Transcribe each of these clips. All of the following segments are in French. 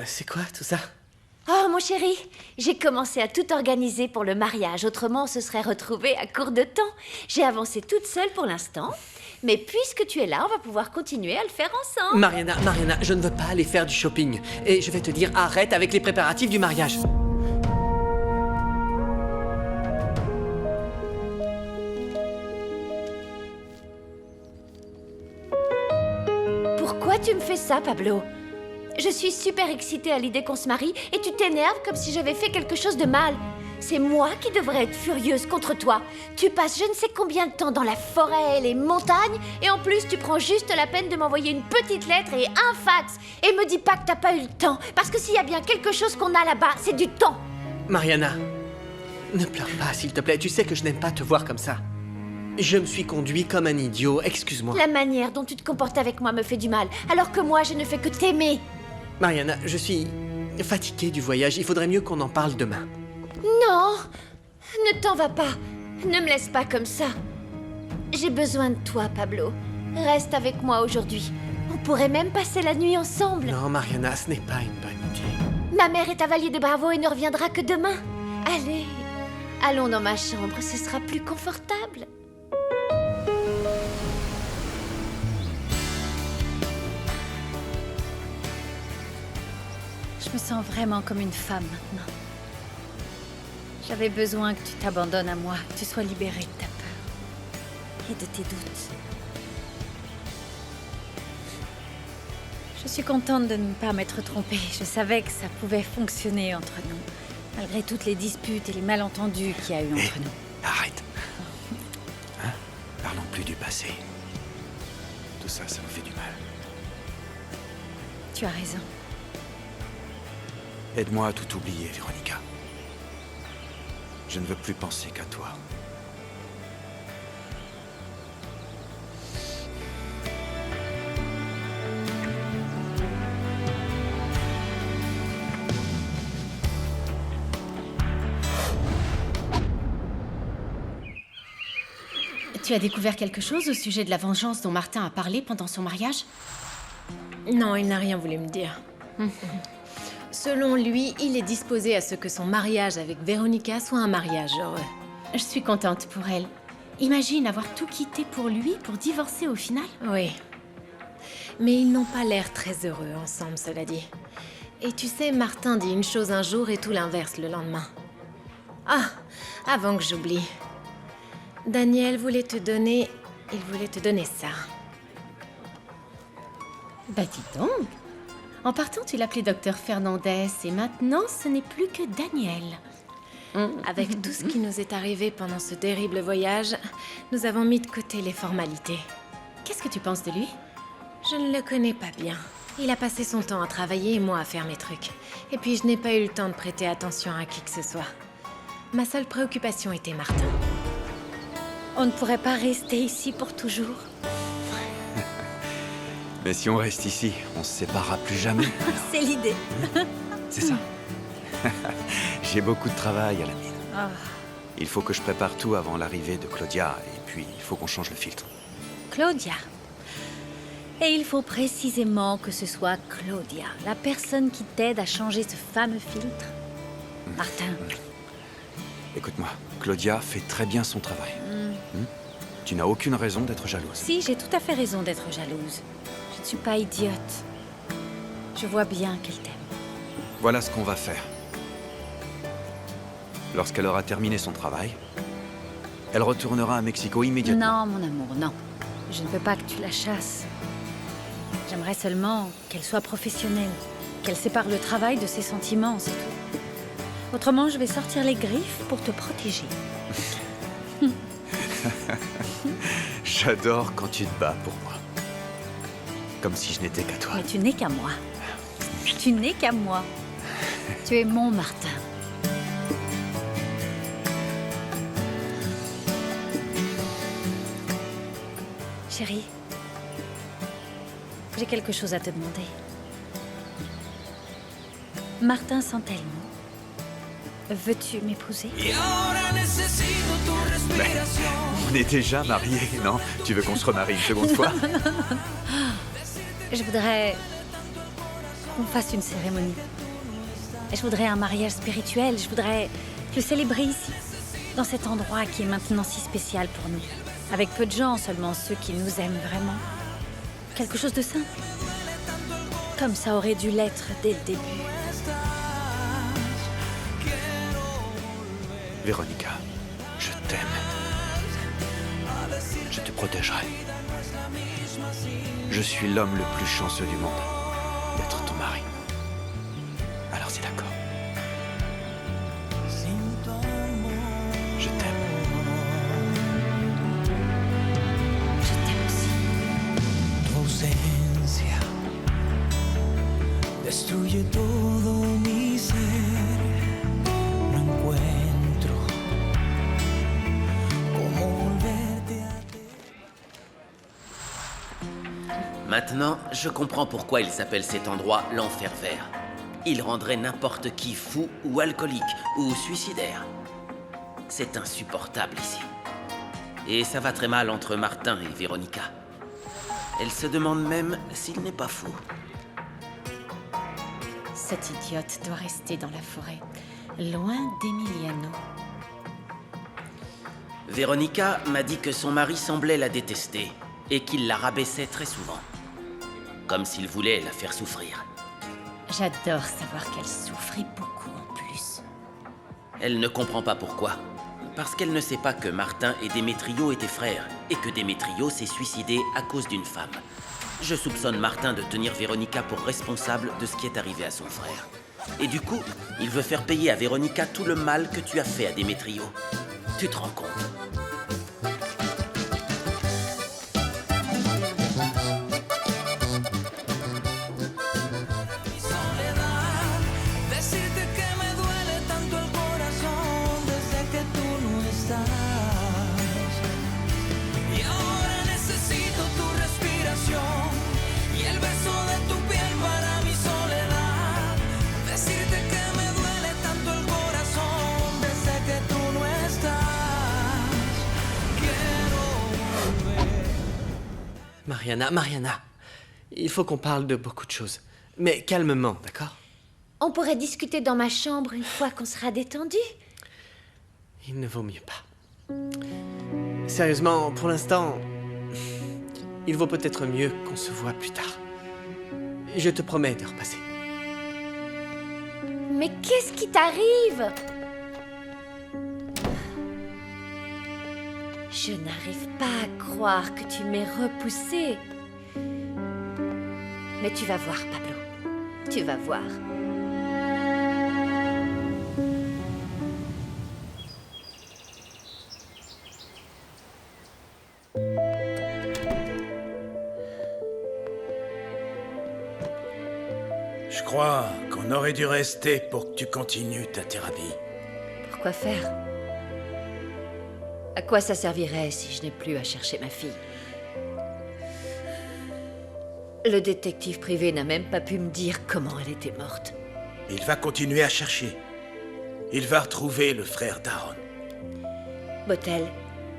C'est quoi tout ça? Oh, mon chéri, j'ai commencé à tout organiser pour le mariage. Autrement, on se serait retrouvés à court de temps. J'ai avancé toute seule pour l'instant. Mais puisque tu es là, on va pouvoir continuer à le faire ensemble. Mariana, je ne veux pas aller faire du shopping. Et je vais te dire, arrête avec les préparatifs du mariage. Pourquoi tu me fais ça, Pablo? Je suis super excitée à l'idée qu'on se marie et tu t'énerves comme si j'avais fait quelque chose de mal. C'est moi qui devrais être furieuse contre toi. Tu passes je ne sais combien de temps dans la forêt et les montagnes et en plus tu prends juste la peine de m'envoyer une petite lettre et un fax. Et me dis pas que t'as pas eu le temps, parce que s'il y a bien quelque chose qu'on a là-bas, c'est du temps. Mariana, ne pleure pas, s'il te plaît. Tu sais que je n'aime pas te voir comme ça. Je me suis conduit comme un idiot, excuse-moi. La manière dont tu te comportes avec moi me fait du mal, alors que moi je ne fais que t'aimer. Mariana, je suis fatigué du voyage. Il faudrait mieux qu'on en parle demain. Non, ne t'en va pas. Ne me laisse pas comme ça. J'ai besoin de toi, Pablo. Reste avec moi aujourd'hui. On pourrait même passer la nuit ensemble. Non, Mariana, ce n'est pas une bonne idée. Ma mère est à Valier des Bravos et ne reviendra que demain. Allez, allons dans ma chambre, ce sera plus confortable. Je me sens vraiment comme une femme maintenant. J'avais besoin que tu t'abandonnes à moi, que tu sois libérée de ta peur et de tes doutes. Je suis contente de ne pas m'être trompée. Je savais que ça pouvait fonctionner entre nous, malgré toutes les disputes et les malentendus qu'il y a eu entre nous. Arrête. Hein? Parlons plus du passé. Tout ça, ça me fait du mal. Tu as raison. Aide-moi à tout oublier, Véronica. Je ne veux plus penser qu'à toi. Tu as découvert quelque chose au sujet de la vengeance dont Martin a parlé pendant son mariage? Non, il n'a rien voulu me dire. Selon lui, il est disposé à ce que son mariage avec Véronica soit un mariage heureux. Je suis contente pour elle. Imagine avoir tout quitté pour lui, pour divorcer au final. Oui. Mais ils n'ont pas l'air très heureux ensemble, cela dit. Et tu sais, Martin dit une chose un jour et tout l'inverse le lendemain. Ah, avant que j'oublie. Daniel voulait te donner... Il voulait te donner ça. Bah dis donc. En partant, tu l'appelais Docteur Fernandez et maintenant, ce n'est plus que Daniel. Avec tout ce qui nous est arrivé pendant ce terrible voyage, nous avons mis de côté les formalités. Qu'est-ce que tu penses de lui? Je ne le connais pas bien. Il a passé son temps à travailler et moi à faire mes trucs. Et puis je n'ai pas eu le temps de prêter attention à qui que ce soit. Ma seule préoccupation était Martin. On ne pourrait pas rester ici pour toujours. Mais si on reste ici, on se séparera plus jamais. C'est l'idée. C'est ça. J'ai beaucoup de travail à la mine. Ah. Il faut que je prépare tout avant l'arrivée de Claudia. Et puis, il faut qu'on change le filtre. Claudia. Et il faut précisément que ce soit Claudia, la personne qui t'aide à changer ce fameux filtre. Martin. Écoute-moi, Claudia fait très bien son travail. Tu n'as aucune raison d'être jalouse. Si, j'ai tout à fait raison d'être jalouse. Je ne suis pas idiote. Je vois bien qu'elle t'aime. Voilà ce qu'on va faire. Lorsqu'elle aura terminé son travail, elle retournera à Mexico immédiatement. Non, mon amour, non. Je ne veux pas que tu la chasses. J'aimerais seulement qu'elle soit professionnelle, qu'elle sépare le travail de ses sentiments, c'est tout. Autrement, je vais sortir les griffes pour te protéger. J'adore quand tu te bats pour moi. Comme si je n'étais qu'à toi. Mais tu n'es qu'à moi. Tu n'es qu'à moi. Tu es mon Martin. Chérie, j'ai quelque chose à te demander. Martin Santelmo, veux-tu m'épouser? On est déjà mariés, non? Tu veux qu'on se remarie une seconde fois? Je voudrais qu'on fasse une cérémonie. Je voudrais un mariage spirituel. Je voudrais le célébrer ici, dans cet endroit qui est maintenant si spécial pour nous. Avec peu de gens, seulement ceux qui nous aiment vraiment. Quelque chose de simple. Comme ça aurait dû l'être dès le début. Véronica, je t'aime. Je te protégerai. Je suis l'homme le plus chanceux du monde d'être ton mari. Alors c'est d'accord. Je t'aime. Je t'aime aussi. Tu ausencia destruye todo mi ser. No encuentro cómo volverte a Maintenant, je comprends pourquoi il s'appelle cet endroit l'enfer vert. Il rendrait n'importe qui fou ou alcoolique ou suicidaire. C'est insupportable ici. Et ça va très mal entre Martin et Véronica. Elle se demande même s'il n'est pas fou. Cette idiote doit rester dans la forêt, loin d'Emiliano. Véronica m'a dit que son mari semblait la détester et qu'il la rabaissait très souvent. Comme s'il voulait la faire souffrir. J'adore savoir qu'elle souffrait beaucoup en plus. Elle ne comprend pas pourquoi. Parce qu'elle ne sait pas que Martin et Démétrio étaient frères et que Démétrio s'est suicidé à cause d'une femme. Je soupçonne Martin de tenir Véronica pour responsable de ce qui est arrivé à son frère. Et du coup, il veut faire payer à Véronica tout le mal que tu as fait à Démétrio. Tu te rends compte? decirte que me duele tanto el corazón desde que tú no estás. Y ahora necesito tu respiración y el beso de tu piel para mi soledad. Decirte que me duele tanto el corazón desde que tú no estás. Quiero volver. Mariana, il faut qu'on parle de beaucoup de choses. Mais calmement, d'accord? On pourrait discuter dans ma chambre une fois qu'on sera détendu. Il ne vaut mieux pas. Sérieusement, pour l'instant, il vaut peut-être mieux qu'on se voit plus tard. Je te promets de repasser. Mais qu'est-ce qui t'arrive? Je n'arrive pas à croire que tu m'aies repoussé. Mais tu vas voir, Pablo. Tu vas voir. Je crois qu'on aurait dû rester pour que tu continues ta thérapie. Pourquoi faire? À quoi ça servirait si je n'ai plus à chercher ma fille? Le détective privé n'a même pas pu me dire comment elle était morte. Il va continuer à chercher. Il va retrouver le frère d'Aaron. Botel,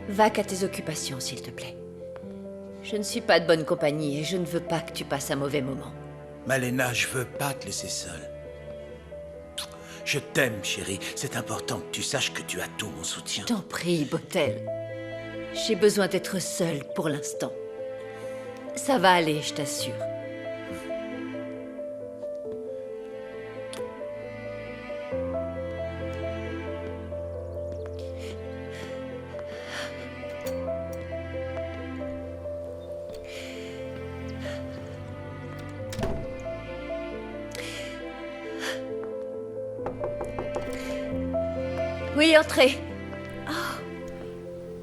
va qu'à tes occupations, s'il te plaît. Je ne suis pas de bonne compagnie et je ne veux pas que tu passes un mauvais moment. Malena, je veux pas te laisser seule. Je t'aime, chérie. C'est important que tu saches que tu as tout mon soutien. T'en prie, Botel. J'ai besoin d'être seule pour l'instant. Ça va aller, je t'assure. Oui, entrez.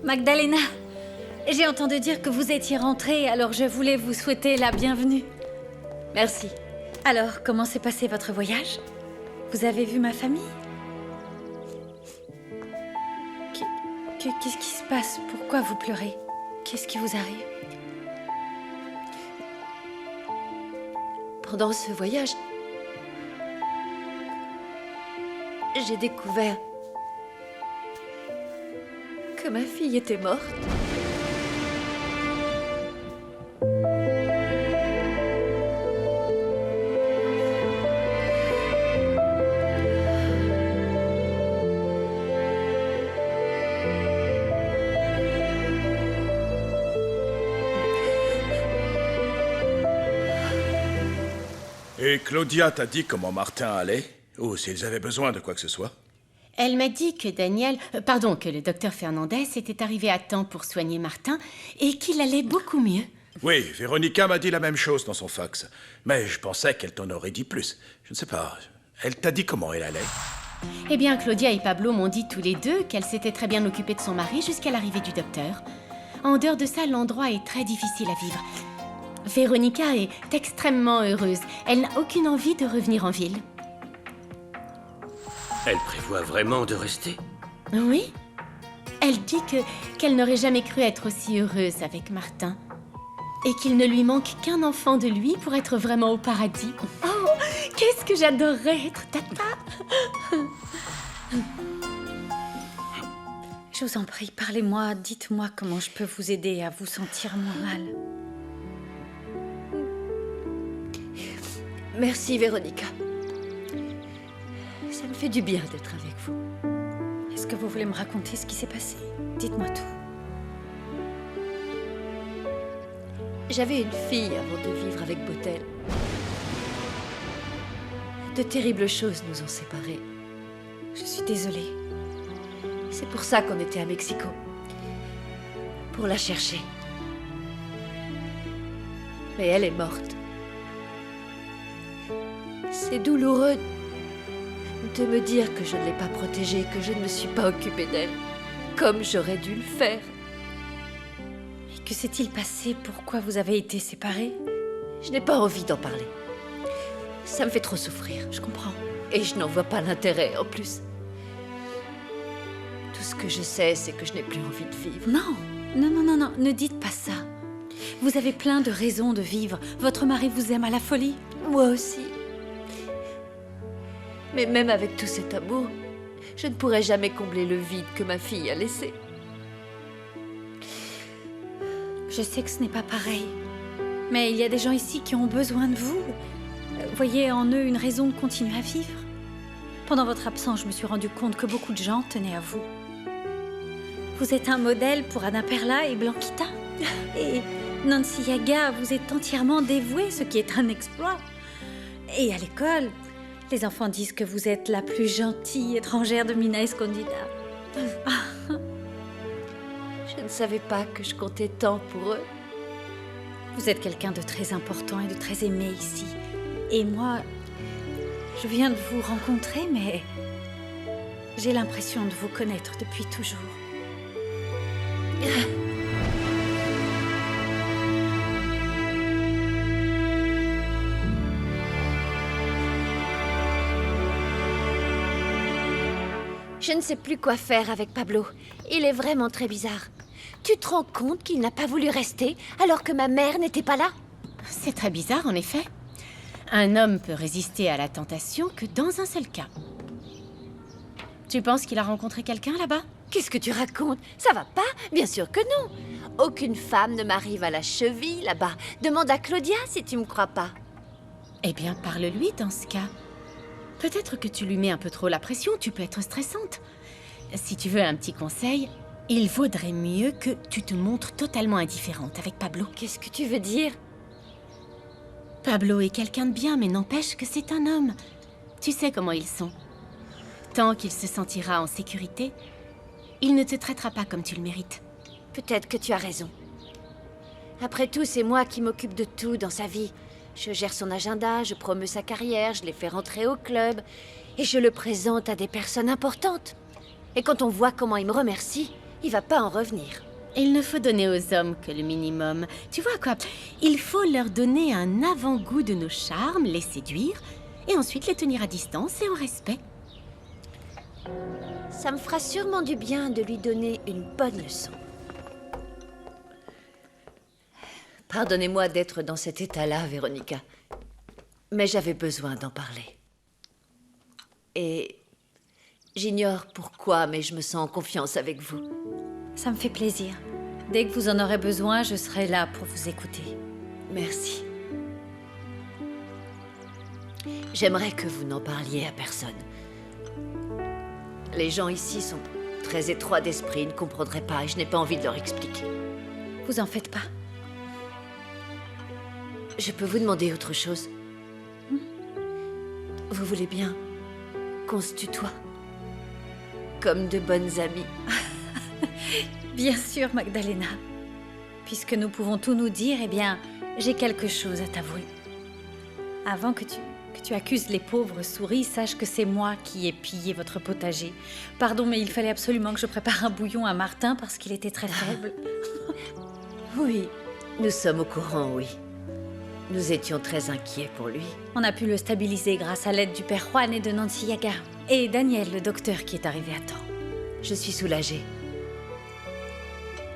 Magdalena, j'ai entendu dire que vous étiez rentrée, alors je voulais vous souhaiter la bienvenue. Merci. Alors, comment s'est passé votre voyage? Vous avez vu ma famille? Qu'est-ce qui se passe? Pourquoi vous pleurez? Qu'est-ce qui vous arrive? Pendant ce voyage, j'ai découvert que ma fille était morte. Et Claudia t'a dit comment Martin allait? Ou s'ils avaient besoin de quoi que ce soit? Elle m'a dit que que le docteur Fernandez était arrivé à temps pour soigner Martin et qu'il allait beaucoup mieux. Oui, Véronica m'a dit la même chose dans son fax. Mais je pensais qu'elle t'en aurait dit plus. Je ne sais pas. Elle t'a dit comment elle allait? Eh bien, Claudia et Pablo m'ont dit tous les deux qu'elle s'était très bien occupée de son mari jusqu'à l'arrivée du docteur. En dehors de ça, l'endroit est très difficile à vivre. Véronica est extrêmement heureuse. Elle n'a aucune envie de revenir en ville. Elle prévoit vraiment de rester? Oui. Elle dit qu'elle n'aurait jamais cru être aussi heureuse avec Martin. Et qu'il ne lui manque qu'un enfant de lui pour être vraiment au paradis. Oh, qu'est-ce que j'adorerais être tata! Je vous en prie, parlez-moi, dites-moi comment je peux vous aider à vous sentir moins mal. Merci, Véronica. Ça me fait du bien d'être avec vous. Est-ce que vous voulez me raconter ce qui s'est passé? Dites-moi tout. J'avais une fille avant de vivre avec Botel. De terribles choses nous ont séparés. Je suis désolée. C'est pour ça qu'on était à Mexico. Pour la chercher. Mais elle est morte. C'est douloureux de me dire que je ne l'ai pas protégée, que je ne me suis pas occupée d'elle, comme j'aurais dû le faire. Et que s'est-il passé? Pourquoi vous avez été séparés? Je n'ai pas envie d'en parler. Ça me fait trop souffrir. Je comprends. Et je n'en vois pas l'intérêt, en plus. Tout ce que je sais, c'est que je n'ai plus envie de vivre. Non, ne dites pas ça. Vous avez plein de raisons de vivre. Votre mari vous aime à la folie. Moi aussi. Mais même avec tout cet amour, je ne pourrai jamais combler le vide que ma fille a laissé. Je sais que ce n'est pas pareil. Mais il y a des gens ici qui ont besoin de vous. Voyez en eux une raison de continuer à vivre. Pendant votre absence, je me suis rendu compte que beaucoup de gens tenaient à vous. Vous êtes un modèle pour Anna Perla et Blanquita. Et Nancy Yaga, vous êtes entièrement dévouée, ce qui est un exploit. Et à l'école, les enfants disent que vous êtes la plus gentille étrangère de Mina Escondida. Je ne savais pas que je comptais tant pour eux. Vous êtes quelqu'un de très important et de très aimé ici. Et moi, je viens de vous rencontrer, mais j'ai l'impression de vous connaître depuis toujours. Je ne sais plus quoi faire avec Pablo. Il est vraiment très bizarre. Tu te rends compte qu'il n'a pas voulu rester alors que ma mère n'était pas là? C'est très bizarre, en effet. Un homme peut résister à la tentation que dans un seul cas. Tu penses qu'il a rencontré quelqu'un là-bas? Qu'est-ce que tu racontes? Ça va pas? Bien sûr que non. Aucune femme ne m'arrive à la cheville là-bas. Demande à Claudia si tu me crois pas. Eh bien, parle-lui dans ce cas. Peut-être que tu lui mets un peu trop la pression, tu peux être stressante. Si tu veux un petit conseil, il vaudrait mieux que tu te montres totalement indifférente avec Pablo. Qu'est-ce que tu veux dire? Pablo est quelqu'un de bien, mais n'empêche que c'est un homme. Tu sais comment ils sont. Tant qu'il se sentira en sécurité, il ne te traitera pas comme tu le mérites. Peut-être que tu as raison. Après tout, c'est moi qui m'occupe de tout dans sa vie. Je gère son agenda, je promeus sa carrière, je les fais rentrer au club. Et je le présente à des personnes importantes. Et quand on voit comment il me remercie, il va pas en revenir. Il ne faut donner aux hommes que le minimum. Tu vois quoi? Il faut leur donner un avant-goût de nos charmes, les séduire, et ensuite les tenir à distance et en respect. Ça me fera sûrement du bien de lui donner une bonne leçon. Pardonnez-moi d'être dans cet état-là, Véronica. Mais j'avais besoin d'en parler. Et j'ignore pourquoi, mais je me sens en confiance avec vous. Ça me fait plaisir. Dès que vous en aurez besoin, je serai là pour vous écouter. Merci. J'aimerais que vous n'en parliez à personne. Les gens ici sont très étroits d'esprit, ils ne comprendraient pas et je n'ai pas envie de leur expliquer. Vous en faites pas. Je peux vous demander autre chose? Vous voulez bien qu'on se tutoie? Comme de bonnes amies. Bien sûr, Magdalena. Puisque nous pouvons tout nous dire, eh bien, j'ai quelque chose à t'avouer. Avant que tu accuses les pauvres souris, sache que c'est moi qui ai pillé votre potager. Pardon, mais il fallait absolument que je prépare un bouillon à Martin parce qu'il était très faible. Oui, nous sommes au courant, oui. Nous étions très inquiets pour lui. On a pu le stabiliser grâce à l'aide du père Juan et de Nancy Yaga. Et Daniel, le docteur, qui est arrivé à temps. Je suis soulagée.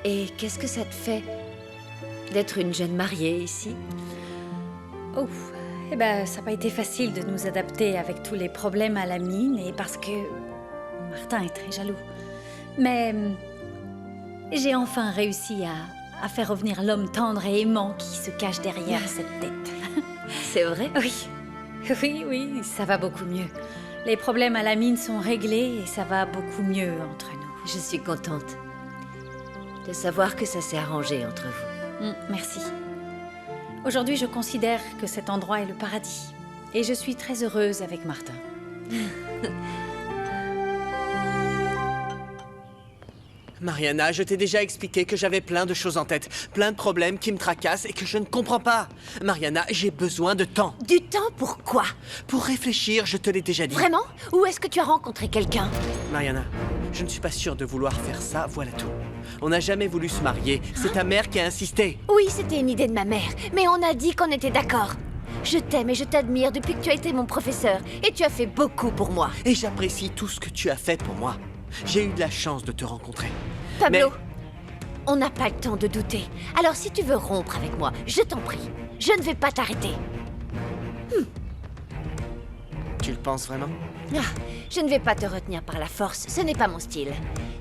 Et qu'est-ce que ça te fait d'être une jeune mariée ici? Oh, eh ben, ça n'a pas été facile de nous adapter avec tous les problèmes à la mine et parce que Martin est très jaloux. Mais j'ai enfin réussi à faire revenir l'homme tendre et aimant qui se cache derrière cette tête. C'est vrai? Oui. Oui, ça va beaucoup mieux. Les problèmes à la mine sont réglés et ça va beaucoup mieux entre nous. Je suis contente de savoir que ça s'est arrangé entre vous. Merci. Aujourd'hui, je considère que cet endroit est le paradis. Et je suis très heureuse avec Martin. Mariana, je t'ai déjà expliqué que j'avais plein de choses en tête, plein de problèmes qui me tracassent et que je ne comprends pas. Mariana, j'ai besoin de temps. Du temps pour quoi? Pour réfléchir, je te l'ai déjà dit. Vraiment? Où est-ce que tu as rencontré quelqu'un? Mariana, je ne suis pas sûre de vouloir faire ça, voilà tout. On n'a jamais voulu se marier, c'est ta mère qui a insisté. Oui, c'était une idée de ma mère, mais on a dit qu'on était d'accord. Je t'aime et je t'admire depuis que tu as été mon professeur, et tu as fait beaucoup pour moi. Et j'apprécie tout ce que tu as fait pour moi. J'ai eu de la chance de te rencontrer. Pablo, on n'a pas le temps de douter. Alors si tu veux rompre avec moi, je t'en prie, je ne vais pas t'arrêter. Tu le penses vraiment? Ah, je ne vais pas te retenir par la force, ce n'est pas mon style.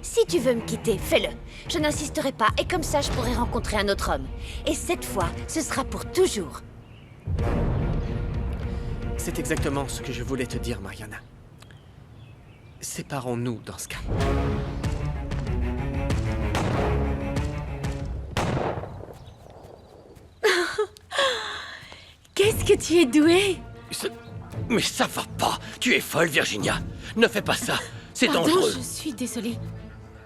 Si tu veux me quitter, fais-le. Je n'insisterai pas et comme ça je pourrai rencontrer un autre homme. Et cette fois, ce sera pour toujours. C'est exactement ce que je voulais te dire, Mariana. Séparons-nous dans ce cas. Qu'est-ce que tu es douée? Mais ça va pas. Tu es folle, Virginia. Ne fais pas ça. C'est Pardon, dangereux. je suis désolée.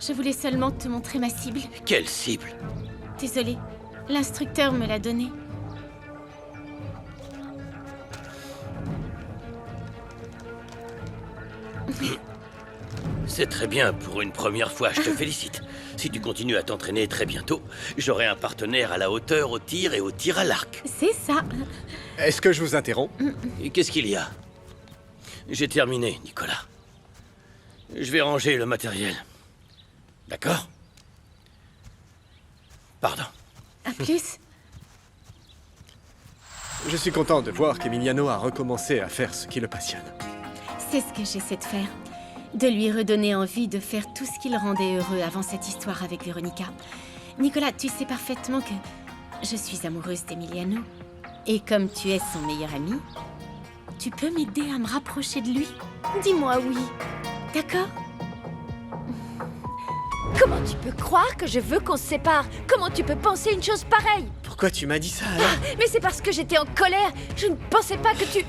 Je voulais seulement te montrer ma cible. Quelle cible? Désolée, l'instructeur me l'a donnée. C'est très bien pour une première fois, je te félicite. Si tu continues à t'entraîner très bientôt, j'aurai un partenaire à la hauteur au tir et au tir à l'arc. C'est ça. Est-ce que je vous interromps? Et qu'est-ce qu'il y a? J'ai terminé, Nicolas. Je vais ranger le matériel. D'accord? Pardon. À plus. Je suis content de voir qu'Emiliano a recommencé à faire ce qui le passionne. C'est ce que j'essaie de faire. De lui redonner envie de faire tout ce qui le rendait heureux avant cette histoire avec Véronica. Nicolas, tu sais parfaitement que je suis amoureuse d'Emiliano. Et comme tu es son meilleur ami, tu peux m'aider à me rapprocher de lui? Dis-moi oui. D'accord? Comment tu peux croire que je veux qu'on se sépare? Comment tu peux penser une chose pareille? Pourquoi tu m'as dit ça alors? Mais c'est parce que j'étais en colère. Je ne pensais pas que tu...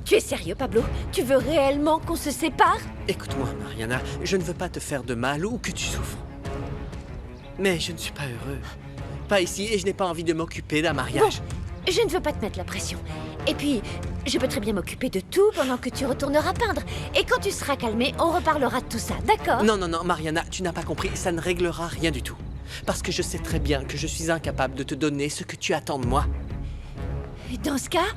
Tu es sérieux, Pablo? Tu veux réellement qu'on se sépare? Écoute-moi, Mariana, je ne veux pas te faire de mal ou que tu souffres. Mais je ne suis pas heureux. Pas ici et je n'ai pas envie de m'occuper d'un mariage. Bon, je ne veux pas te mettre la pression. Et puis, je peux très bien m'occuper de tout pendant que tu retourneras peindre. Et quand tu seras calmée, on reparlera de tout ça, d'accord? Non, Mariana, tu n'as pas compris, ça ne réglera rien du tout. Parce que je sais très bien que je suis incapable de te donner ce que tu attends de moi. Et dans ce cas,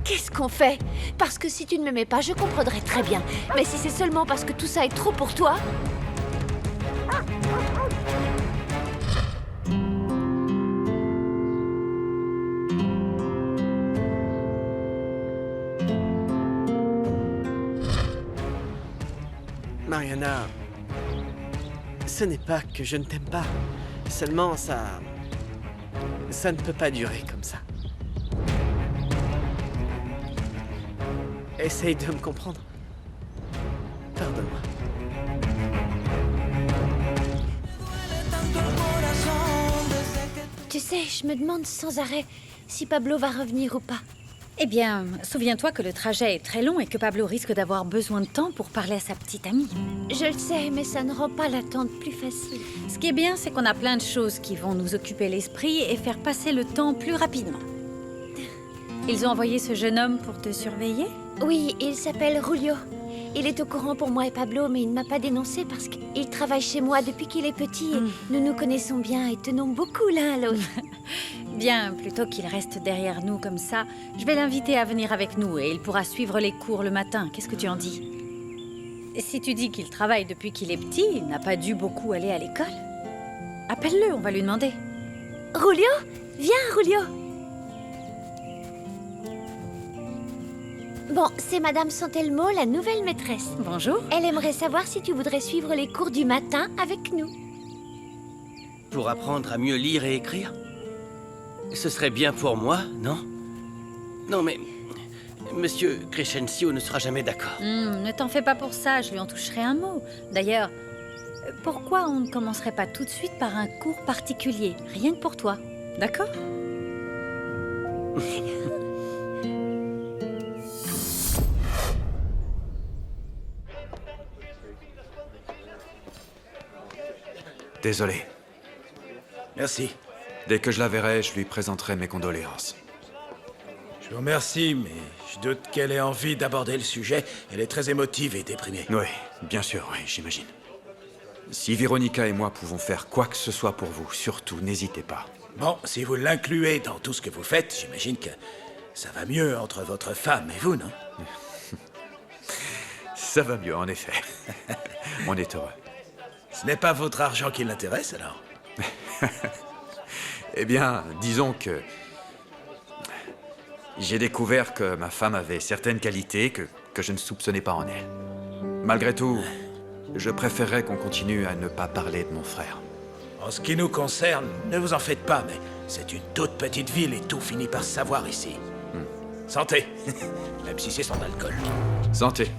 qu'est-ce qu'on fait? Parce que si tu ne m'aimais pas, je comprendrais très bien. Mais si c'est seulement parce que tout ça est trop pour toi... Mariana, ce n'est pas que je ne t'aime pas. Seulement, ça ne peut pas durer comme ça. Essaye de me comprendre. Pardonne-moi. Tu sais, je me demande sans arrêt si Pablo va revenir ou pas. Eh bien, souviens-toi que le trajet est très long et que Pablo risque d'avoir besoin de temps pour parler à sa petite amie. Je le sais, mais ça ne rend pas l'attente plus facile. Ce qui est bien, c'est qu'on a plein de choses qui vont nous occuper l'esprit et faire passer le temps plus rapidement. Ils ont envoyé ce jeune homme pour te surveiller? Oui, il s'appelle Julio. Il est au courant pour moi et Pablo, mais il ne m'a pas dénoncé parce qu'il travaille chez moi depuis qu'il est petit. Et nous nous connaissons bien et tenons beaucoup l'un à l'autre. Bien, plutôt qu'il reste derrière nous comme ça, je vais l'inviter à venir avec nous et il pourra suivre les cours le matin. Qu'est-ce que tu en dis? Et si tu dis qu'il travaille depuis qu'il est petit, il n'a pas dû beaucoup aller à l'école. Appelle-le, on va lui demander. Julio? Viens, Julio. Bon, c'est Madame Santelmo, la nouvelle maîtresse. Bonjour. Elle aimerait savoir si tu voudrais suivre les cours du matin avec nous. Pour apprendre à mieux lire et écrire? Ce serait bien pour moi, non? Non, mais... Monsieur Crescencio ne sera jamais d'accord. Ne t'en fais pas pour ça, je lui en toucherai un mot. D'ailleurs, pourquoi on ne commencerait pas tout de suite par un cours particulier, rien que pour toi, d'accord? Désolé. Merci. Dès que je la verrai, je lui présenterai mes condoléances. Je vous remercie, mais je doute qu'elle ait envie d'aborder le sujet. Elle est très émotive et déprimée. Oui, bien sûr, oui, j'imagine. Si Véronica et moi pouvons faire quoi que ce soit pour vous, surtout, n'hésitez pas. Bon, si vous l'incluez dans tout ce que vous faites, j'imagine que ça va mieux entre votre femme et vous, non? Ça va mieux, en effet. On est heureux. Ce n'est pas votre argent qui l'intéresse, alors? Eh bien, disons que... j'ai découvert que ma femme avait certaines qualités que je ne soupçonnais pas en elle. Malgré tout, je préférerais qu'on continue à ne pas parler de mon frère. En ce qui nous concerne, ne vous en faites pas, mais c'est une toute petite ville et tout finit par se savoir ici. Santé. Même si c'est sans alcool. Santé.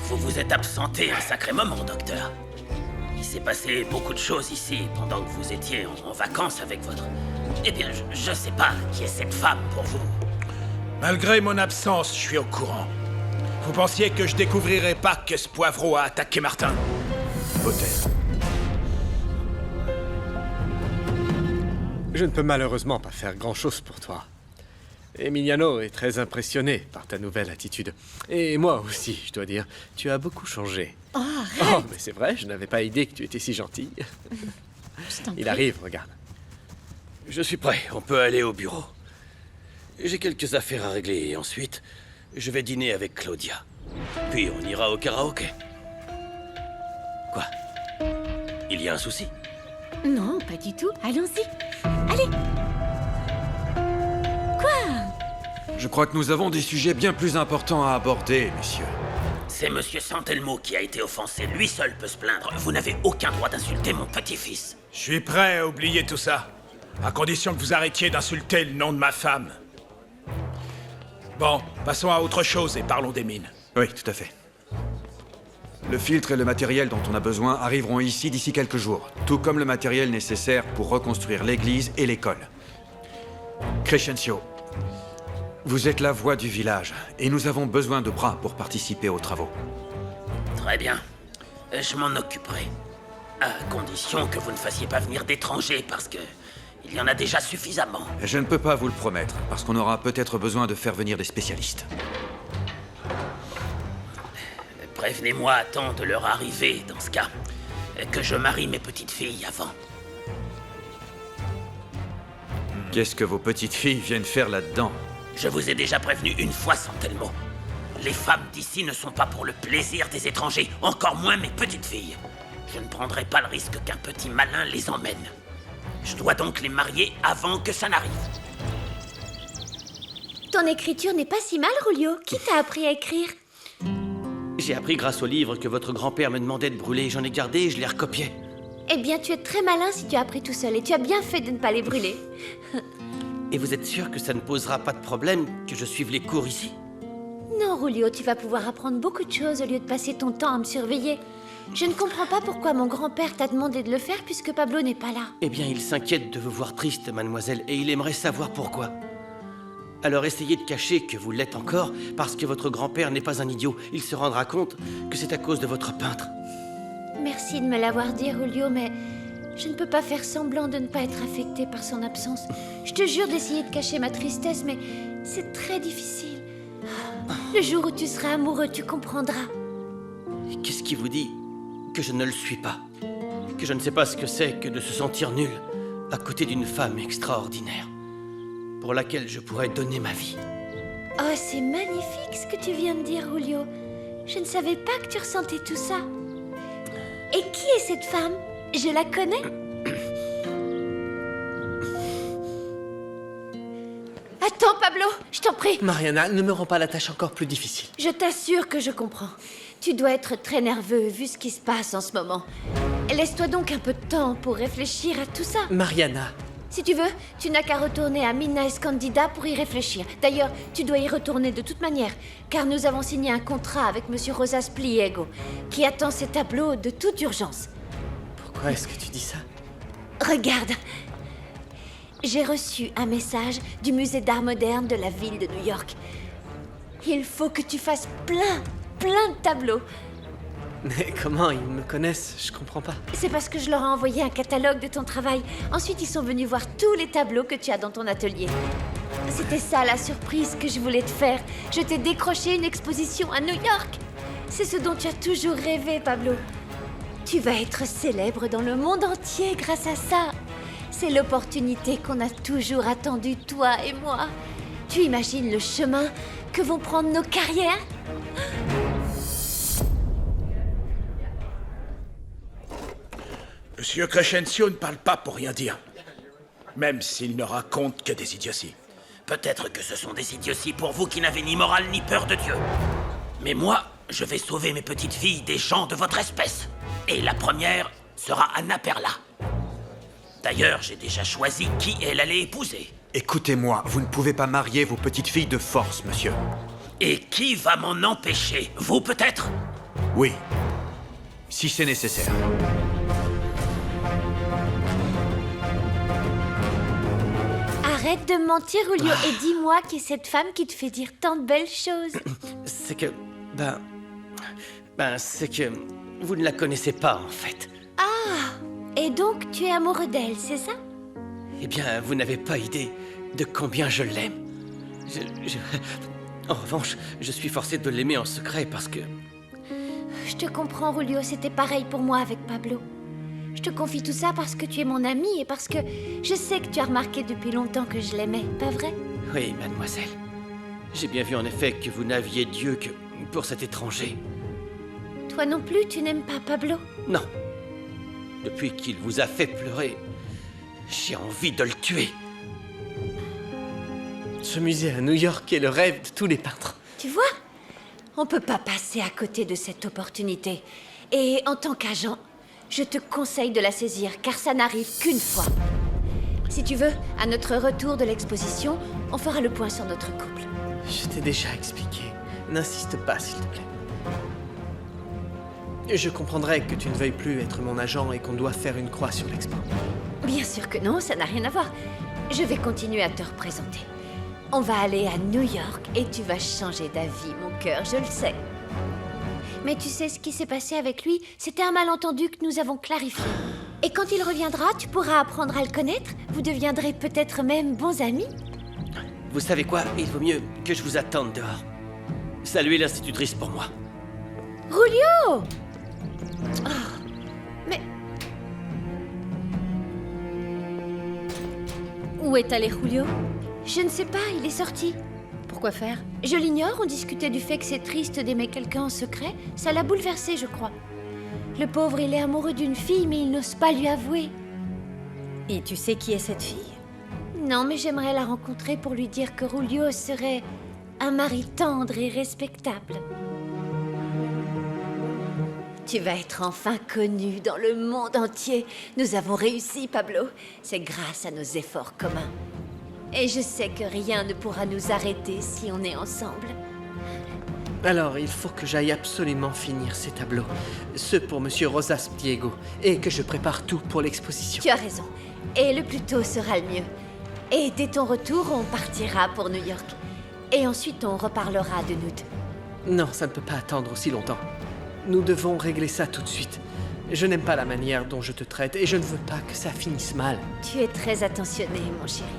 Vous vous êtes absenté un sacré moment, docteur. Il s'est passé beaucoup de choses ici pendant que vous étiez en vacances avec votre... Eh bien, je sais pas qui est cette femme pour vous. Malgré mon absence, je suis au courant. Vous pensiez que je découvrirais pas que ce poivreau a attaqué Martin? Peut-être. Je ne peux malheureusement pas faire grand-chose pour toi. Emiliano est très impressionné par ta nouvelle attitude. Et moi aussi, je dois dire, tu as beaucoup changé. Oh, arrête! Oh, mais c'est vrai, je n'avais pas idée que tu étais si gentil. Je t'en Il prie. arrive, regarde. Je suis prêt, on peut aller au bureau. J'ai quelques affaires à régler et ensuite, je vais dîner avec Claudia. Puis on ira au karaoké. Quoi? Il y a un souci? Non, pas du tout. Allons-y. Allez. Je crois que nous avons des sujets bien plus importants à aborder, messieurs. C'est Monsieur Santelmo qui a été offensé. Lui seul peut se plaindre. Vous n'avez aucun droit d'insulter mon petit-fils. Je suis prêt à oublier tout ça, à condition que vous arrêtiez d'insulter le nom de ma femme. Bon, passons à autre chose et parlons des mines. Oui, tout à fait. Le filtre et le matériel dont on a besoin arriveront ici d'ici quelques jours, tout comme le matériel nécessaire pour reconstruire l'église et l'école. Crescencio, vous êtes la voix du village, et nous avons besoin de bras pour participer aux travaux. Très bien. Je m'en occuperai. À condition que vous ne fassiez pas venir d'étrangers, parce que... il y en a déjà suffisamment. Je ne peux pas vous le promettre, parce qu'on aura peut-être besoin de faire venir des spécialistes. Prévenez-moi à temps de leur arrivée, dans ce cas. Que je marie mes petites filles avant. Qu'est-ce que vos petites filles viennent faire là-dedans? Je vous ai déjà prévenu une fois, Santelmo. Les femmes d'ici ne sont pas pour le plaisir des étrangers, encore moins mes petites filles. Je ne prendrai pas le risque qu'un petit malin les emmène. Je dois donc les marier avant que ça n'arrive. Ton écriture n'est pas si mal, Julio. Qui t'a appris à écrire? J'ai appris grâce au livre que votre grand-père me demandait de brûler. J'en ai gardé et je l'ai recopié. Eh bien, tu es très malin si tu as appris tout seul, et tu as bien fait de ne pas les brûler. Et vous êtes sûr que ça ne posera pas de problème que je suive les cours ici? Non, Julio, tu vas pouvoir apprendre beaucoup de choses au lieu de passer ton temps à me surveiller. Je ne comprends pas pourquoi mon grand-père t'a demandé de le faire puisque Pablo n'est pas là. Eh bien, il s'inquiète de vous voir triste, mademoiselle, et il aimerait savoir pourquoi. Alors essayez de cacher que vous l'êtes encore, parce que votre grand-père n'est pas un idiot. Il se rendra compte que c'est à cause de votre peintre. Merci de me l'avoir dit, Julio, mais je ne peux pas faire semblant de ne pas être affectée par son absence. Je te jure d'essayer de cacher ma tristesse, mais c'est très difficile. Le jour où tu seras amoureux, tu comprendras. Qu'est-ce qui vous dit que je ne le suis pas? Que je ne sais pas ce que c'est que de se sentir nul à côté d'une femme extraordinaire, pour laquelle je pourrais donner ma vie. Oh, c'est magnifique ce que tu viens de dire, Julio. Je ne savais pas que tu ressentais tout ça. Et qui est cette femme? Je la connais? Attends, Pablo, je t'en prie. Mariana, ne me rends pas la tâche encore plus difficile. Je t'assure que je comprends. Tu dois être très nerveux vu ce qui se passe en ce moment. Laisse-toi donc un peu de temps pour réfléchir à tout ça. Mariana, Si tu veux, tu n'as qu'à retourner à Mina Escondida pour y réfléchir. D'ailleurs, tu dois y retourner de toute manière, car nous avons signé un contrat avec Monsieur Rosas Pliego, qui attend ses tableaux de toute urgence. pourquoi est-ce que tu dis ça? Regarde. J'ai reçu un message du musée d'art moderne de la ville de New York. Il faut que tu fasses plein de tableaux. Mais comment ils me connaissent? Je comprends pas. C'est parce que je leur ai envoyé un catalogue de ton travail. Ensuite, ils sont venus voir tous les tableaux que tu as dans ton atelier. C'était ça la surprise que je voulais te faire. Je t'ai décroché une exposition à New York. C'est ce dont tu as toujours rêvé, Pablo. Tu vas être célèbre dans le monde entier grâce à ça. C'est l'opportunité qu'on a toujours attendue, toi et moi. Tu imagines le chemin que vont prendre nos carrières? Monsieur Crescencio ne parle pas pour rien dire. Même s'il ne raconte que des idioties. Peut-être que ce sont des idioties pour vous qui n'avez ni morale ni peur de Dieu. Mais moi, je vais sauver mes petites filles des gens de votre espèce. Et la première sera Anna Perla. D'ailleurs, j'ai déjà choisi qui elle allait épouser. Écoutez-moi, vous ne pouvez pas marier vos petites filles de force, monsieur. Et qui va m'en empêcher? Vous peut-être? Oui, si c'est nécessaire. Arrête de mentir, Julio, et dis-moi qui est cette femme qui te fait dire tant de belles choses. C'est que... c'est que... vous ne la connaissez pas, en fait. Et donc, tu es amoureux d'elle, c'est ça? Eh bien, vous n'avez pas idée de combien je l'aime. En revanche, je suis forcé de l'aimer en secret parce que... Je te comprends, Julio, c'était pareil pour moi avec Pablo. Je te confie tout ça parce que tu es mon ami et parce que je sais que tu as remarqué depuis longtemps que je l'aimais, pas vrai? Oui, mademoiselle. J'ai bien vu en effet que vous n'aviez Dieu que pour cet étranger. Toi non plus, tu n'aimes pas Pablo? Non. Depuis qu'il vous a fait pleurer, j'ai envie de le tuer. Ce musée à New York est le rêve de tous les peintres. Tu vois? On peut pas passer à côté de cette opportunité. Et en tant qu'agent, je te conseille de la saisir, car ça n'arrive qu'une fois. Si tu veux, à notre retour de l'exposition, on fera le point sur notre couple. Je t'ai déjà expliqué. N'insiste pas, s'il te plaît. Je comprendrais que tu ne veuilles plus être mon agent et qu'on doit faire une croix sur l'expo. Bien sûr que non, ça n'a rien à voir. Je vais continuer à te représenter. On va aller à New York et tu vas changer d'avis, mon cœur, je le sais. Mais tu sais ce qui s'est passé avec lui? C'était un malentendu que nous avons clarifié. Et quand il reviendra, tu pourras apprendre à le connaître. Vous deviendrez peut-être même bons amis. Vous savez quoi? Il vaut mieux que je vous attende dehors. Saluez l'institutrice pour moi. Julio! Oh, mais... Où est allé Julio? Je ne sais pas, il est sorti. Pourquoi faire? Je l'ignore, on discutait du fait que c'est triste d'aimer quelqu'un en secret. Ça l'a bouleversé, je crois. Le pauvre, il est amoureux d'une fille, mais il n'ose pas lui avouer. Et tu sais qui est cette fille? Non, mais j'aimerais la rencontrer pour lui dire que Julio serait un mari tendre et respectable. Tu vas être enfin connu dans le monde entier. Nous avons réussi, Pablo. C'est grâce à nos efforts communs. Et je sais que rien ne pourra nous arrêter si on est ensemble. Alors, il faut que j'aille absolument finir ces tableaux. Ceux pour Monsieur Rosas Diego. Et que je prépare tout pour l'exposition. Tu as raison. Et le plus tôt sera le mieux. Et dès ton retour, on partira pour New York. Et ensuite, on reparlera de Nude. Non, ça ne peut pas attendre aussi longtemps. Nous devons régler ça tout de suite. Je n'aime pas la manière dont je te traite et je ne veux pas que ça finisse mal. Tu es très attentionné, mon chéri.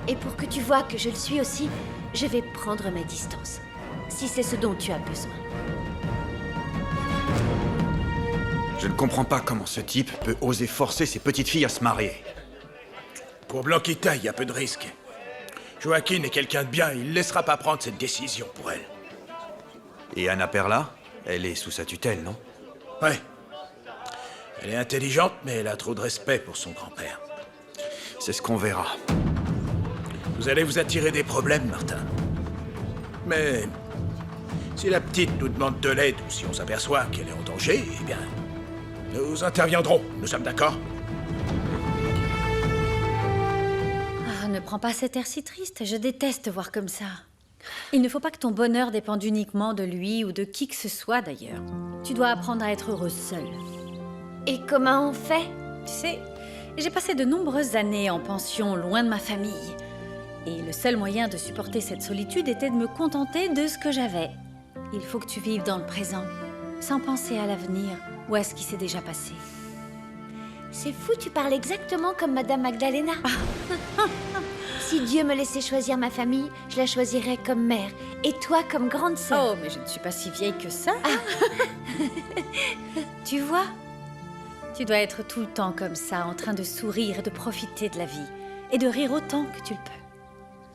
Et pour que tu vois que je le suis aussi, je vais prendre mes distances. Si c'est ce dont tu as besoin. Je ne comprends pas comment ce type peut oser forcer ses petites filles à se marier. Pour Blanquita, il y a peu de risques. Joaquin est quelqu'un de bien, il ne laissera pas prendre cette décision pour elle. Et Anna Perla? Elle est sous sa tutelle, non? Ouais. Elle est intelligente, mais elle a trop de respect pour son grand-père. C'est ce qu'on verra. Vous allez vous attirer des problèmes, Martin. Mais si la petite nous demande de l'aide ou si on s'aperçoit qu'elle est en danger, eh bien, nous interviendrons. Nous sommes d'accord? Ah, ne prends pas cet air si triste. Je déteste te voir comme ça. Il ne faut pas que ton bonheur dépende uniquement de lui ou de qui que ce soit, d'ailleurs. Tu dois apprendre à être heureuse seule. Et comment on fait? Tu sais, j'ai passé de nombreuses années en pension, loin de ma famille. Et le seul moyen de supporter cette solitude était de me contenter de ce que j'avais. Il faut que tu vives dans le présent, sans penser à l'avenir ou à ce qui s'est déjà passé. C'est fou, tu parles exactement comme Madame Magdalena. Si Dieu me laissait choisir ma famille, je la choisirais comme mère. Et toi comme grande sœur. Oh, mais je ne suis pas si vieille que ça. Tu vois? Tu dois être tout le temps comme ça, en train de sourire et de profiter de la vie. Et de rire autant que tu le peux.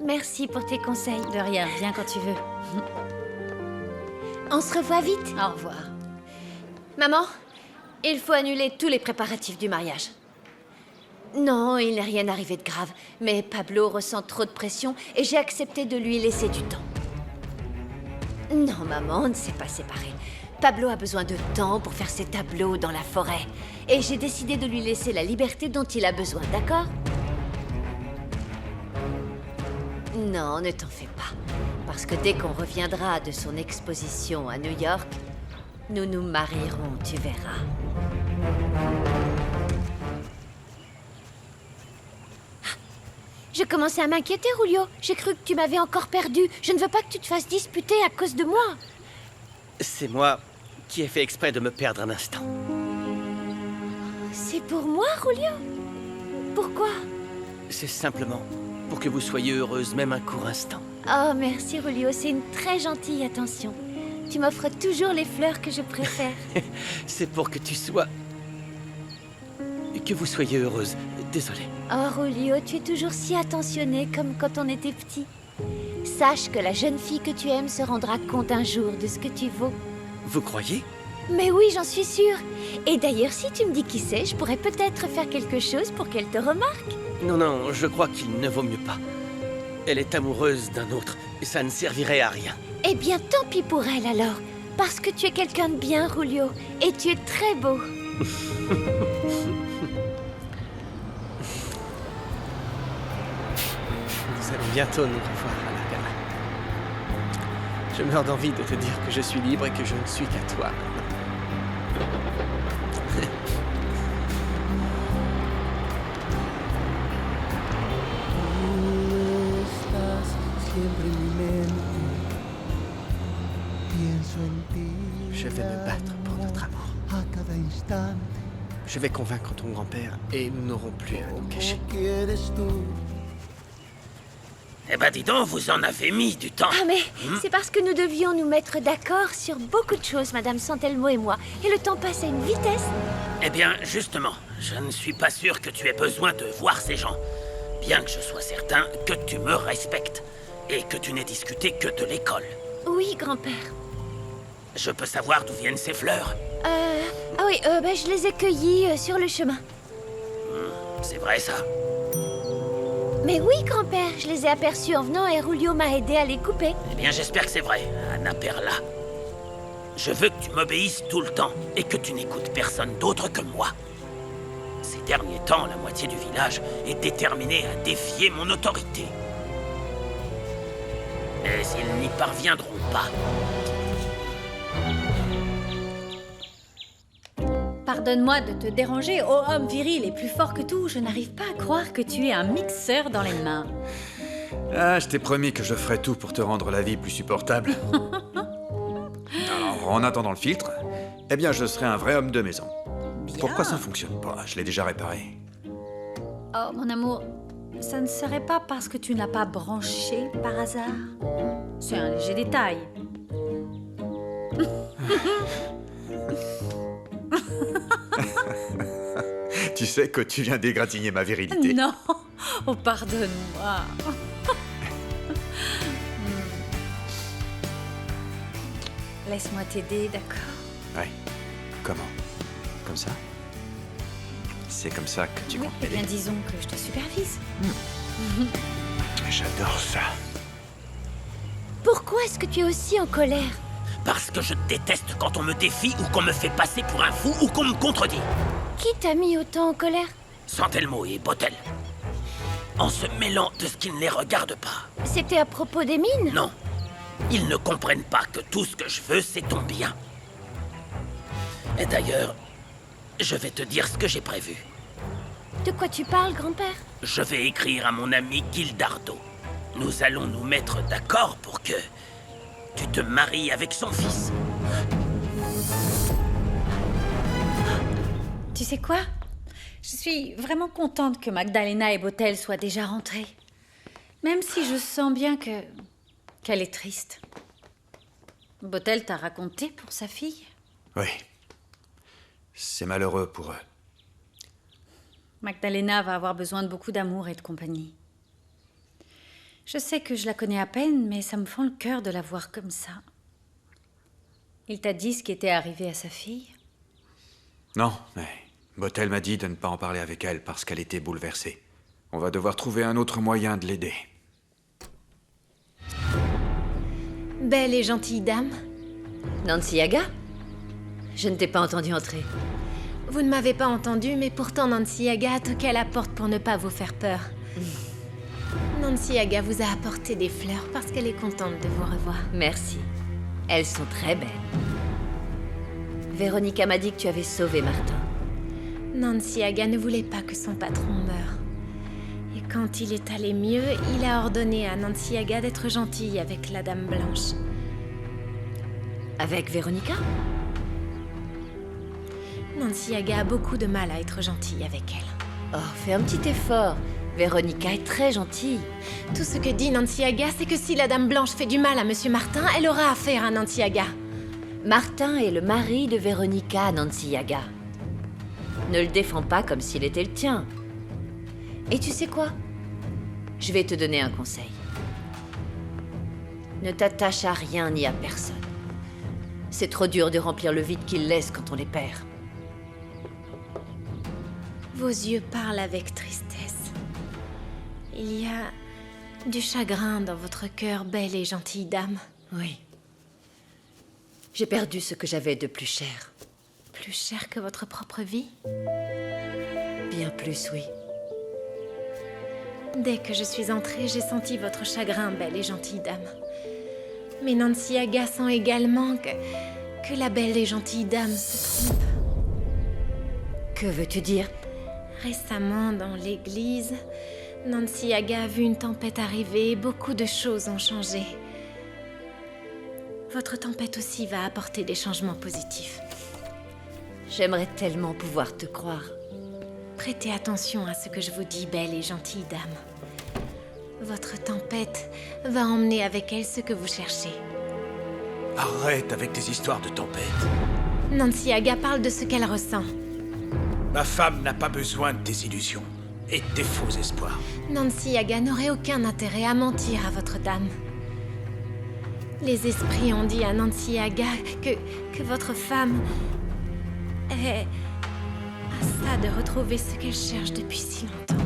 Merci pour tes conseils. De rien, viens quand tu veux. On se revoit vite. Au revoir. Maman, il faut annuler tous les préparatifs du mariage. Non, il n'est rien arrivé de grave, mais Pablo ressent trop de pression et j'ai accepté de lui laisser du temps. Non, maman, on ne s'est pas séparés. Pablo a besoin de temps pour faire ses tableaux dans la forêt. Et j'ai décidé de lui laisser la liberté dont il a besoin, d'accord? Non, ne t'en fais pas. Parce que dès qu'on reviendra de son exposition à New York, nous nous marierons, tu verras. Je commençais à m'inquiéter, Julio. J'ai cru que tu m'avais encore perdu. Je ne veux pas que tu te fasses disputer à cause de moi. C'est moi qui ai fait exprès de me perdre un instant. C'est pour moi, Julio? Pourquoi? C'est simplement pour que vous soyez heureuse même un court instant. Oh, merci, Julio. C'est une très gentille attention. Tu m'offres toujours les fleurs que je préfère. C'est pour que tu sois... que vous soyez heureuse. Désolé. Oh, Julio, tu es toujours si attentionné comme quand on était petit. Sache que la jeune fille que tu aimes se rendra compte un jour de ce que tu vaux. Vous croyez? Mais oui, j'en suis sûre. Et d'ailleurs, si tu me dis qui c'est, je pourrais peut-être faire quelque chose pour qu'elle te remarque. Non, non, je crois qu'il ne vaut mieux pas. Elle est amoureuse d'un autre, et ça ne servirait à rien. Eh bien, tant pis pour elle alors. Parce que tu es quelqu'un de bien, Julio. Et tu es très beau. Nous allons bientôt nous revoir, Anna Perla. Je meurs d'envie de te dire que je suis libre et que je ne suis qu'à toi. Je vais me battre pour notre amour. Je vais convaincre ton grand-père et nous n'aurons plus à nous cacher. Eh ben dis donc, vous en avez mis du temps. Ah mais c'est parce que nous devions nous mettre d'accord sur beaucoup de choses, Madame Santelmo et moi. Et le temps passe à une vitesse. Eh bien, justement, je ne suis pas sûr que tu aies besoin de voir ces gens. Bien que je sois certain que tu me respectes. Et que tu n'aies discuté que de l'école. Oui, grand-père. Je peux savoir d'où viennent ces fleurs? Ah oui, je les ai cueillies sur le chemin. C'est vrai ça? Mais oui, grand-père, je les ai aperçus en venant et Julio m'a aidé à les couper. Eh bien, j'espère que c'est vrai, Anna Perla. Je veux que tu m'obéisses tout le temps et que tu n'écoutes personne d'autre que moi. Ces derniers temps, la moitié du village est déterminée à défier mon autorité. Mais ils n'y parviendront pas. Pardonne-moi de te déranger, ô homme viril et plus fort que tout. Je n'arrive pas à croire que tu es un mixeur dans les mains. Ah, je t'ai promis que je ferais tout pour te rendre la vie plus supportable. Alors, en attendant le filtre, eh bien, je serai un vrai homme de maison. Bien. Pourquoi ça ne fonctionne pas? Je l'ai déjà réparé. Oh, mon amour, ça ne serait pas parce que tu ne l'as pas branché par hasard? C'est un léger détail. Tu sais que tu viens d'égratigner ma virilité. Non. Oh, pardonne-moi. Laisse-moi t'aider, d'accord? Ouais. Comment? Comme ça? C'est comme ça que tu Oui, comptes eh bien m'aider? disons que je te supervise. J'adore ça. Pourquoi est-ce que tu es aussi en colère? Parce que je déteste quand on me défie ou qu'on me fait passer pour un fou ou qu'on me contredit. Qui t'a mis autant en colère? Santelmo et Botel. En se mêlant de ce qui ne les regarde pas. C'était à propos des mines? Non. Ils ne comprennent pas que tout ce que je veux, c'est ton bien. Et d'ailleurs, je vais te dire ce que j'ai prévu. De quoi tu parles, grand-père? Je vais écrire à mon ami Gildardo. Nous allons nous mettre d'accord pour que tu te maries avec son fils. Tu sais quoi? Je suis vraiment contente que Magdalena et Botel soient déjà rentrés. Même si je sens bien qu'elle est triste. Botel t'a raconté pour sa fille? Oui. C'est malheureux pour eux. Magdalena va avoir besoin de beaucoup d'amour et de compagnie. Je sais que je la connais à peine, mais ça me fend le cœur de la voir comme ça. Il t'a dit ce qui était arrivé à sa fille? Non, mais Botel m'a dit de ne pas en parler avec elle parce qu'elle était bouleversée. On va devoir trouver un autre moyen de l'aider. Belle et gentille dame, Nancy Yaga? Je ne t'ai pas entendu entrer. vous ne m'avez pas entendu, mais pourtant Nancy Yaga a toqué à la porte pour ne pas vous faire peur. Nancy Yaga vous a apporté des fleurs parce qu'elle est contente de vous revoir. Merci. Elles sont très belles. Véronica m'a dit que tu avais sauvé Martin. Nancy Yaga ne voulait pas que son patron meure. Et quand il est allé mieux, il a ordonné à Nancy Yaga d'être gentille avec la Dame Blanche. Avec Véronica? Nancy Yaga a beaucoup de mal à être gentille avec elle. Oh, fais un petit effort. Véronica est très gentille. Tout ce que dit Nancy Yaga, c'est que si la Dame Blanche fait du mal à Monsieur Martin, elle aura affaire à Nancy Yaga. Martin est le mari de Véronica, Nancy Yaga. Ne le défends pas comme s'il était le tien. Et tu sais quoi? Je vais te donner un conseil. Ne t'attache à rien ni à personne. C'est trop dur de remplir le vide qu'il laisse quand on les perd. Vos yeux parlent avec tristesse. Il y a du chagrin dans votre cœur, belle et gentille dame. Oui. J'ai perdu ce que j'avais de plus cher. Plus cher que votre propre vie? Bien plus, oui. Dès que je suis entrée, j'ai senti votre chagrin, belle et gentille dame. Mais Nancy Yaga sent également que la belle et gentille dame se trompe. Que veux-tu dire? Récemment, dans l'église, Nancy Yaga a vu une tempête arriver et beaucoup de choses ont changé. Votre tempête aussi va apporter des changements positifs. J'aimerais tellement pouvoir te croire. Prêtez attention à ce que je vous dis, belle et gentille dame. Votre tempête va emmener avec elle ce que vous cherchez. Arrête avec tes histoires de tempête. Nancy Yaga parle de ce qu'elle ressent. Ma femme n'a pas besoin de tes illusions et de tes faux espoirs. Nancy Yaga n'aurait aucun intérêt à mentir à votre dame. Les esprits ont dit à Nancy Yaga que votre femme est à ça de retrouver ce qu'elle cherche depuis si longtemps.